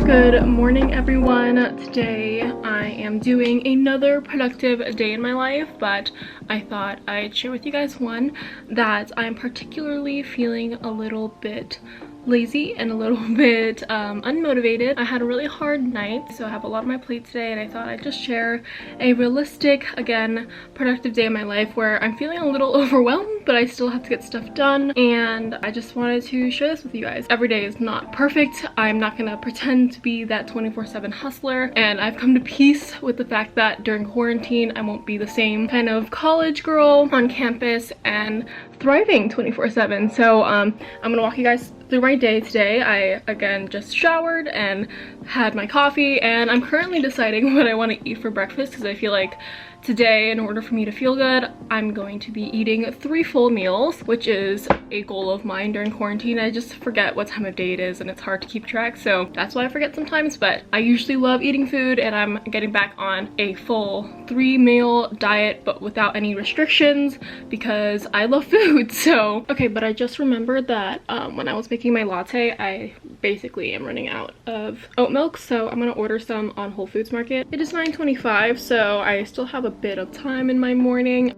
Good morning, everyone. Today I am doing another productive day in my life, but I thought I'd share with you guys one that I'm particularly feeling a little bit lazy and a little bit unmotivated. I had a really hard night, so I have a lot on my plate today, and I thought I'd just share a realistic, again, productive day in my life where I'm feeling a little overwhelmed, but I still have to get stuff done, and I just wanted to share this with you guys. Every day is not perfect. I'm not gonna pretend to be that 24/7 hustler, and I've come to peace with the fact that during quarantine I won't be the same kind of college girl on campus and thriving 24/7. So I'm gonna walk you guys through my day today. I again just showered and had my coffee, and I'm currently deciding what I want to eat for breakfast because I feel like today, in order for me to feel good, I'm going to be eating 3 full meals, which is a goal of mine during quarantine. I just forget what time of day it is and it's hard to keep track, so that's why I forget sometimes, but I usually love eating food, and I'm getting back on a full 3-meal diet but without any restrictions because I love food. So okay, but I just remembered that when I was making my latte, I basically am running out of oat milk, so I'm gonna order some on Whole Foods Market. It is 9:25, so I still have a bit of time in my morning.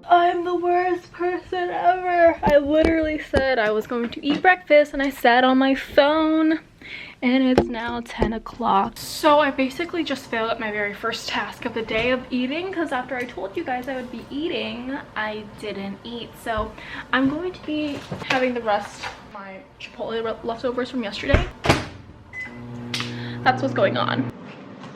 I'm the worst person ever. I literally said I was going to eat breakfast and I sat on my phone, and it's now 10 o'clock. So I basically just failed at my very first task of the day of eating, because after I told you guys I would be eating, I didn't eat. So I'm going to be having the rest of my Chipotle leftovers from yesterday. That's what's going on.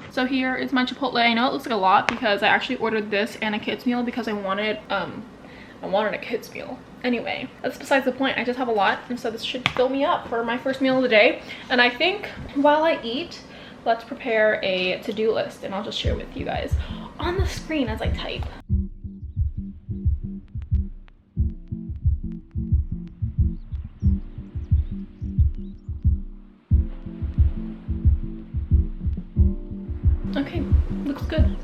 So here is my Chipotle. I know it looks like a lot because I actually ordered this and a kids meal because I wanted a kids meal. Anyway, that's besides the point. I just have a lot, and so this should fill me up for my first meal of the day. And I think while I eat, let's prepare a to-do list, and I'll just share with you guys on the screen as I type. Okay, looks good.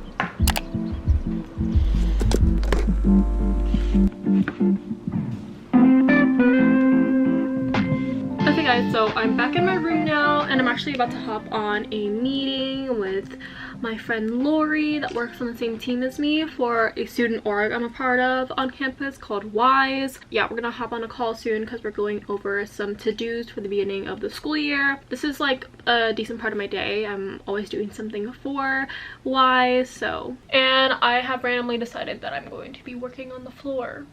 Okay guys, so I'm back in my room now, and I'm actually about to hop on a meeting with my friend Lori that works on the same team as me for a student org I'm a part of on campus called WISE. Yeah, we're gonna hop on a call soon because we're going over some to-dos for the beginning of the school year. This is like a decent part of my day. I'm always doing something for WISE, so. And I have randomly decided that I'm going to be working on the floor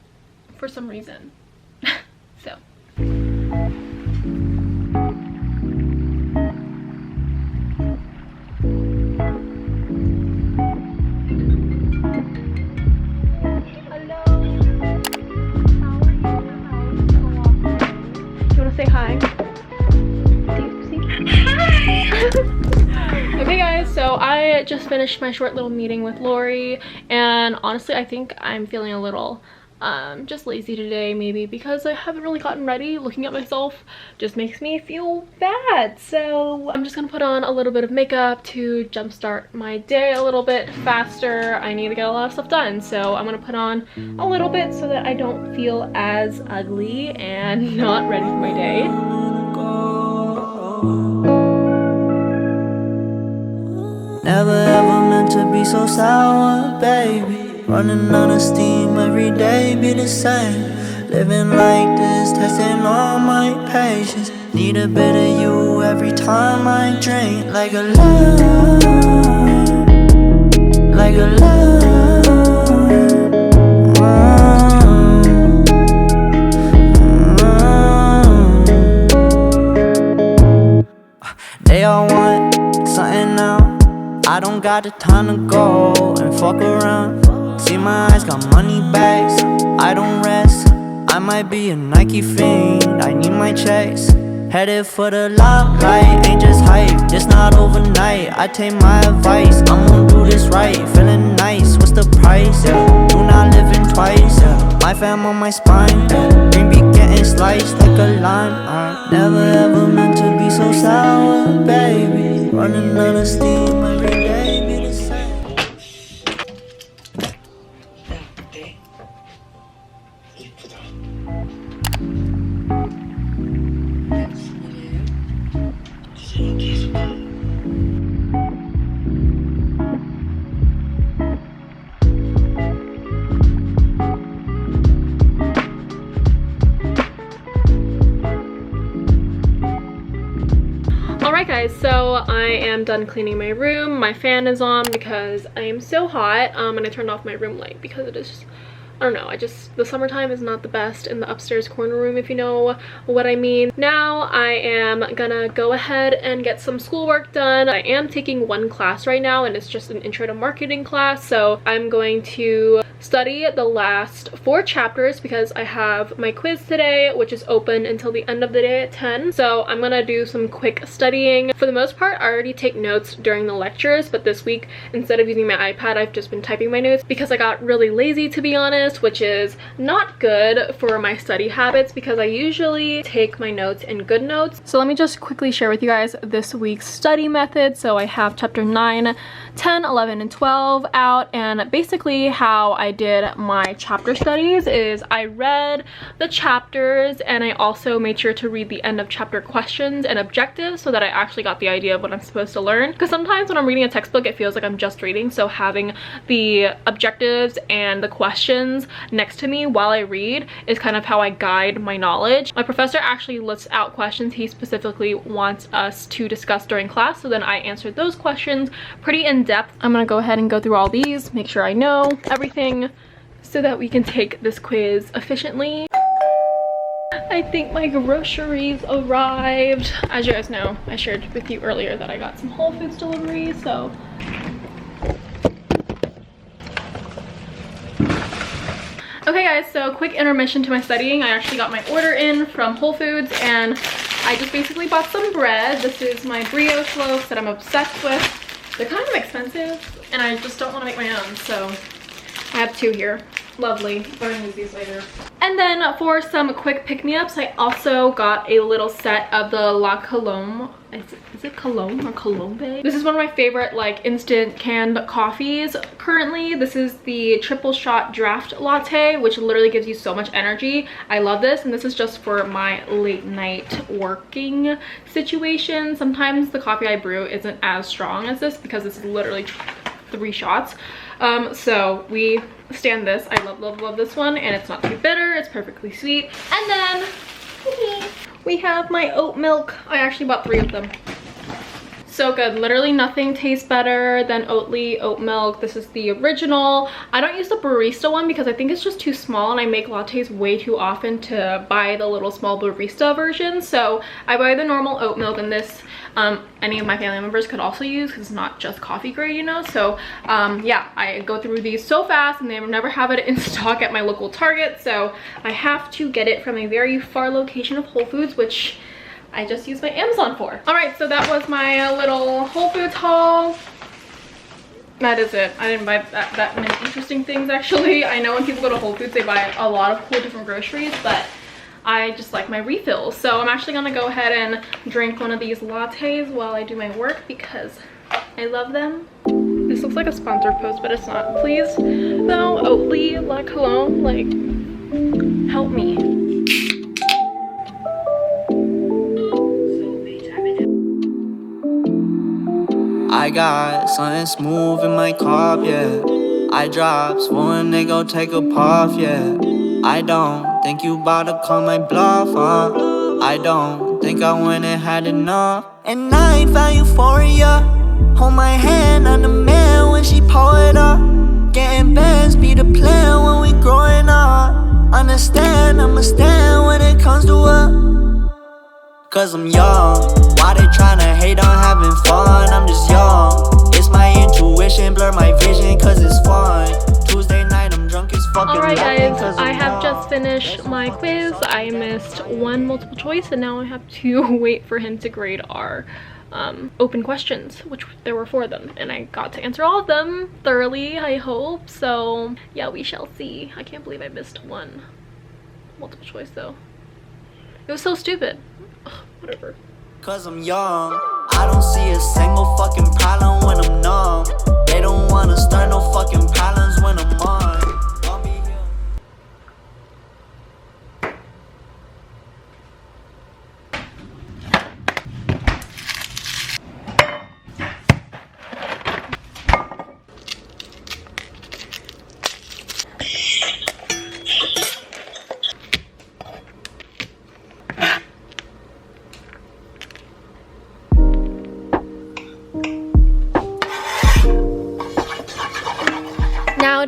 for some reason. So. Say hi. Okay guys, so I just finished my short little meeting with Lori, and honestly I think I'm feeling a little just lazy today, maybe because I haven't really gotten ready. Looking at myself just makes me feel bad, so I'm just gonna put on a little bit of makeup to jumpstart my day a little bit faster. I need to get a lot of stuff done, so I'm gonna put on a little bit so that I don't feel as ugly and not ready for my day. Never ever meant to be so sour, baby. Running out of steam every day be the same. Living like this, testing all my patience. Need a bit of you every time I drink. Like a love, like a love. They all want something now. I don't got the time to go and fuck around. See my eyes got money bags, I don't rest. I might be a Nike fiend, I need my checks. Headed for the limelight, ain't just hype, just not overnight. I take my advice, I'm gonna do this right. Feeling nice, what's the price? Yeah, do not live in twice. Yeah, my fam on my spine. Yeah, green be getting sliced like a lime. Never ever meant to be so sour, baby. Running out of steam every day be the same. 이쁘다. Alright guys, so I am done cleaning my room. My fan is on because I am so hot, and I turned off my room light because it is just, I don't know, the summertime is not the best in the upstairs corner room, if you know what I mean. Now I am gonna go ahead and get some schoolwork done. I am taking one class right now, and it's just an intro to marketing class, so I'm going to study the last 4 chapters because I have my quiz today, which is open until the end of the day at 10. So I'm gonna do some quick studying. For the most part, I already take notes during the lectures, but this week, instead of using my iPad, I've just been typing my notes because I got really lazy, to be honest, which is not good for my study habits because I usually take my notes in GoodNotes. So let me just quickly share with you guys this week's study method. So I have chapter 9, 10, 11, and 12 out, and basically how I did my chapter studies is I read the chapters and I also made sure to read the end of chapter questions and objectives so that I actually got the idea of what I'm supposed to learn, because sometimes when I'm reading a textbook it feels like I'm just reading, so having the objectives and the questions next to me while I read is kind of how I guide my knowledge. My professor actually lists out questions he specifically wants us to discuss during class, so then I answered those questions pretty in depth. I'm gonna go ahead and go through all these, make sure I know everything so that we can take this quiz efficiently. I think my groceries arrived. As you guys know, I shared with you earlier that I got some Whole Foods delivery, so okay guys, so quick intermission to my studying. I actually got my order in from Whole Foods and I just basically bought some bread. This is my brioche loaf that I'm obsessed with. They're kind of expensive and I just don't want to make my own, so I have 2 here. Lovely. I'm gonna use these later. And then for some quick pick-me-ups, I also got a little set of the 𝐔𝐿𝐿e. Is it Cologne or Colombe? This is one of my favorite like instant canned coffees currently. This is the triple shot draft latte, which literally gives you so much energy. I love this, and this is just for my late night working situation. Sometimes the coffee I brew isn't as strong as this because this is literally 3 shots. So we stand this. I love this one, and it's not too bitter, it's perfectly sweet. And then we have my oat milk. I actually bought 3 of them. So good. Literally nothing tastes better than Oatly oat milk. This is the original. I don't use the barista one because I think it's just too small, and I make lattes way too often to buy the little small barista version. So I buy the normal oat milk, and this any of my family members could also use because it's not just coffee grade, you know. So yeah, I go through these so fast and they never have it in stock at my local Target, so I have to get it from a very far location of Whole Foods, which I just used my Amazon for. All right, so that was my little Whole Foods haul. That is it. I didn't buy that many interesting things actually. I know when people go to Whole Foods they buy a lot of cool different groceries, but I just like my refills. So I'm actually gonna go ahead and drink one of these lattes while I do my work because I love them. This looks like a sponsored post, but it's not. Please, though, Oatly, 𝐔𝐿𝐿e, like, help me. I got something smooth in my cup, yeah. I drops when they go take a puff, yeah. I don't think you bout to call my bluff, I don't think I went and had enough. And I ain't found euphoria. Hold my hand on the man when she pour it up. Getting bands be the plan when we growing up. Understand, I'ma stand when it comes to it. Cause I'm young. Why they tryna hate on having fun? I'm just young. It's my intuition, blur my vision cause it's fun. Tuesday night, I'm drunk as fuck. Alright guys, I have just finished my quiz. I missed 1 multiple choice and now I have to wait for him to grade our open questions, which there were 4 of them, and I got to answer all of them thoroughly, I hope. So yeah, we shall see. I can't believe I missed 1 multiple choice though. It was so stupid. Ugh, whatever. Cause I'm young, I don't see a single fucking problem when I'm numb. They don't wanna start no fucking problems when I'm on.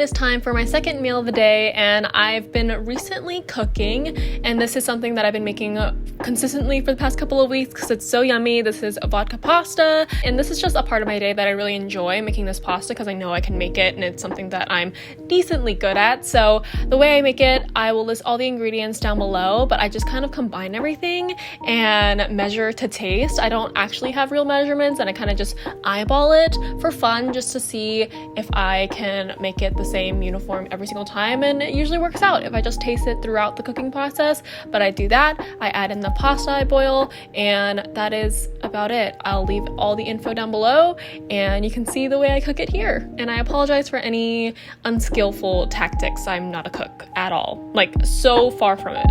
is time for my second meal of the day, and I've been recently cooking, and this is something that I've been making consistently for the past couple of weeks because it's so yummy. This is a vodka pasta, and this is just a part of my day that I really enjoy, making this pasta, because I know I can make it and it's something that I'm decently good at. So the way I make it, I will list all the ingredients down below, but I just kind of combine everything and measure to taste. I don't actually have real measurements, and I kind of just eyeball it for fun just to see if I can make it the same uniform every single time, and it usually works out if I just taste it throughout the cooking process. But I do that, I add in the pasta I boil, and that is about it. I'll leave all the info down below and you can see the way I cook it here. And I apologize for any unskillful tactics. I'm not a cook at all, like so far from it.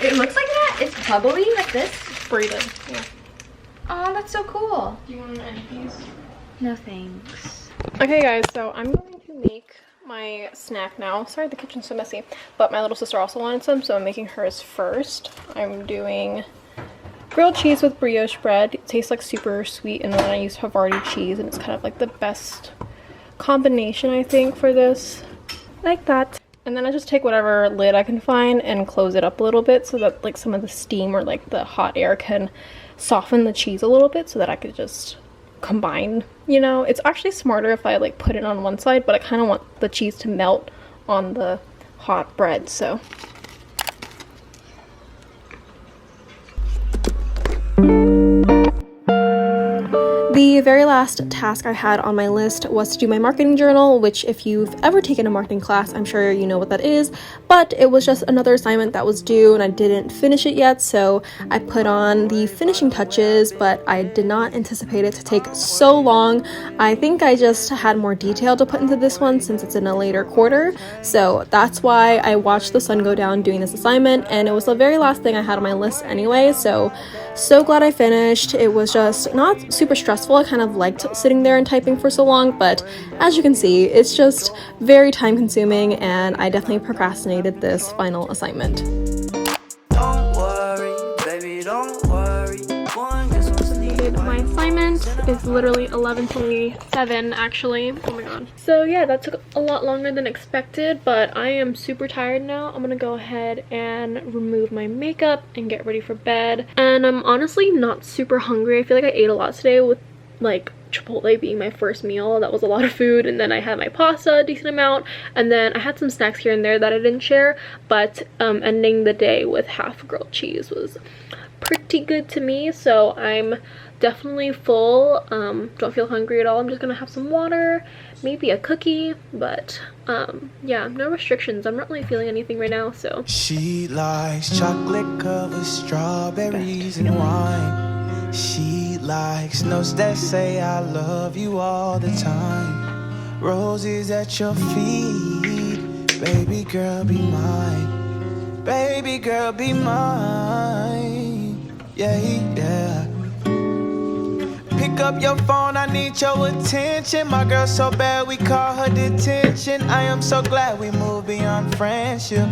It looks like that. It's bubbly like this. Braided, yeah. Oh, that's so cool. Do you want any piece? No thanks. Okay guys, so I'm going to make my snack now. Sorry the kitchen's so messy, but my little sister also wanted some, so I'm making hers first. I'm doing grilled cheese with brioche bread. It tastes like super sweet, and then I use Havarti cheese, and it's kind of like the best combination I think for this. Like that. And then I just take whatever lid I can find and close it up a little bit so that like some of the steam or like the hot air can soften the cheese a little bit so that I could just combine, you know. It's actually smarter if I like put it on one side, but I kind of want the cheese to melt on the hot bread, so. The very last task I had on my list was to do my marketing journal, which if you've ever taken a marketing class, I'm sure you know what that is, but it was just another assignment that was due and I didn't finish it yet, so I put on the finishing touches, but I did not anticipate it to take so long. I think I just had more detail to put into this one since it's in a later quarter, so that's why I watched the sun go down doing this assignment, and it was the very last thing I had on my list anyway, so glad I finished. It was just not super stressful. I kind of liked sitting there and typing for so long, but as you can see, it's just very time consuming, and I definitely procrastinated this final assignment. Don't worry, baby, don't worry. My assignment is literally 11:27 actually. Oh my god. So yeah, that took a lot longer than expected, but I am super tired now. I'm gonna go ahead and remove my makeup and get ready for bed. And I'm honestly not super hungry. I feel like I ate a lot today with like Chipotle being my first meal. That was a lot of food, and then I had my pasta a decent amount, and then I had some snacks here and there that I didn't share, but ending the day with half grilled cheese was pretty good to me, so I'm definitely full. Don't feel hungry at all. I'm just gonna have some water, maybe a cookie, but yeah, no restrictions. I'm not really feeling anything right now, so. She likes chocolate covered strawberries and wine. She likes notes that say I love you all the time. Roses at your feet, baby girl be mine. Baby girl be mine. Yeah, yeah. Pick up your phone, I need your attention. My girl so bad we call her detention. I am so glad we moved beyond friendship.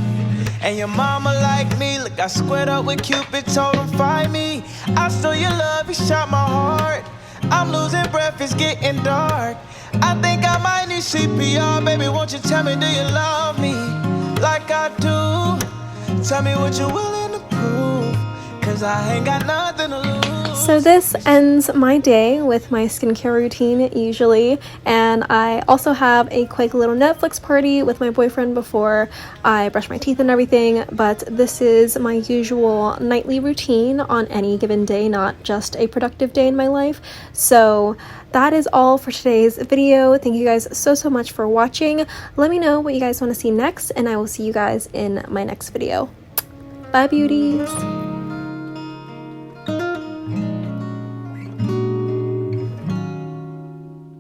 And your mama like me, look I squared up with Cupid, told him find me. I stole your love, you shot my heart. I'm losing breath, it's getting dark. I think I might need CPR, baby won't you tell me, do you love me like I do? Tell me what you're willing to prove, cause I ain't got nothing to lose. So this ends my day with my skincare routine usually, and I also have a quick little Netflix party with my boyfriend before I brush my teeth and everything, but this is my usual nightly routine on any given day, not just a productive day in my life. So that is all for today's video. Thank you guys so much for watching. Let me know what you guys want to see next, and I will see you guys in my next video. Bye beauties!